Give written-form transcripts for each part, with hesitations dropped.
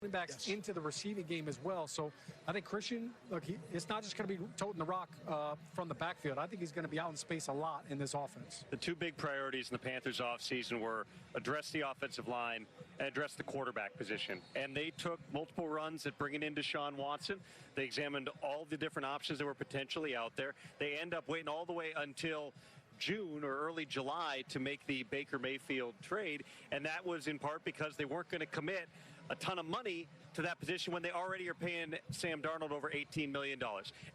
running backs into the receiving game as well. So I think Christian, look, it's not just going to be toting the rock from the backfield. I think he's going to be out in space a lot in this offense. The two big priorities in the Panthers offseason were address the offensive line and address the quarterback position. And they took multiple runs at bringing in Deshaun Watson. They examined all the different options that were potentially out there. They end up waiting all the way until June or early July to make the Baker Mayfield trade, and that was in part because they weren't going to commit a ton of money to that position when they already are paying Sam Darnold over $18 million.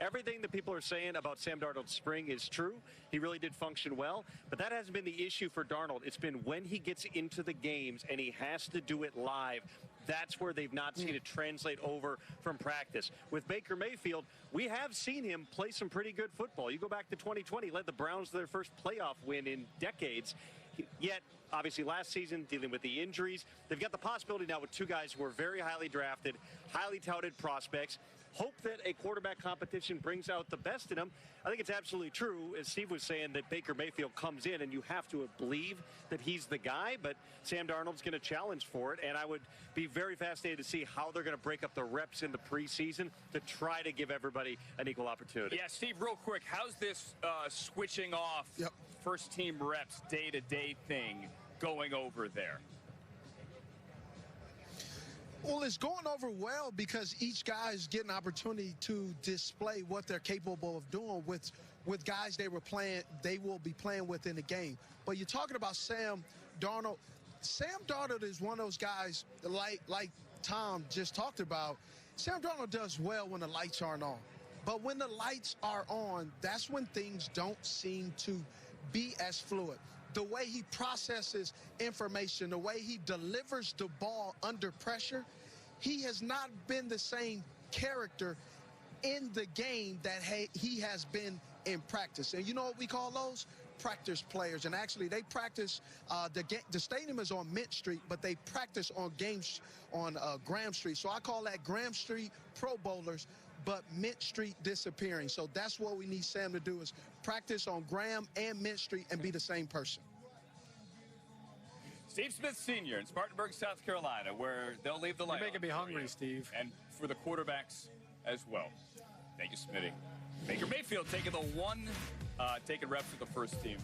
Everything that people are saying about Sam Darnold's spring is true. He really did function well, but that hasn't been the issue for Darnold. It's been when he gets into the games and he has to do it live. That's where they've not seen it translate over from practice. With Baker Mayfield, we have seen him play some pretty good football. You go back to 2020, led the Browns to their first playoff win in decades. Yet, obviously, last season, dealing with the injuries, they've got the possibility now with two guys who are very highly drafted, highly touted prospects. Hope that a quarterback competition brings out the best in them. I think it's absolutely true, as Steve was saying, that Baker Mayfield comes in and you have to believe that he's the guy, but Sam Darnold's going to challenge for it, and I would be very fascinated to see how they're going to break up the reps in the preseason to try to give everybody an equal opportunity. Yeah, Steve, real quick, how's this switching off first-team reps day-to-day thing going over there? Well, it's going over well because each guy is getting an opportunity to display what they're capable of doing with guys they will be playing with in the game. But you're talking about Sam Darnold. Sam Darnold is one of those guys, like Tom just talked about. Sam Darnold does well when the lights aren't on. But when the lights are on, that's when things don't seem to be as fluid. The way he processes information, the way he delivers the ball under pressure, he has not been the same character in the game that he has been in practice. And you know what we call those? Practice players. And actually, they practice, the stadium is on Mint Street, but they practice on Graham Street. So I call that Graham Street Pro Bowlers, but Mint Street disappearing. So that's what we need Sam to do, is practice on Graham and Mint Street and be the same person. Steve Smith Sr. in Spartanburg, South Carolina, where they'll leave the light. You're making me hungry, Steve. And for the quarterbacks as well. Thank you, Smitty. Baker Mayfield taking taking reps with the first team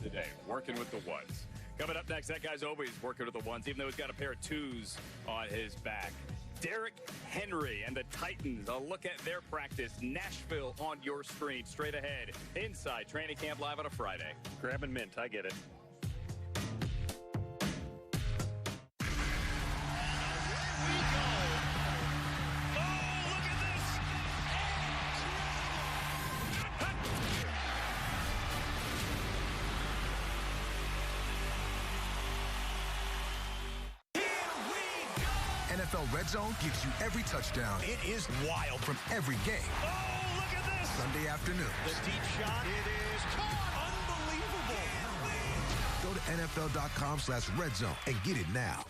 today, working with the ones. Coming up next, that guy's always working with the ones, even though he's got a pair of twos on his back. Derrick Henry and the Titans. A look at their practice. Nashville on your screen. Straight ahead. Inside Training Camp Live on a Friday. Grabbing mint, I get it. NFL Red Zone gives you every touchdown. It is wild from every game. Oh, look at this! Sunday afternoons. The deep shot. It is caught. Unbelievable. Go to NFL.com/redzone and get it now.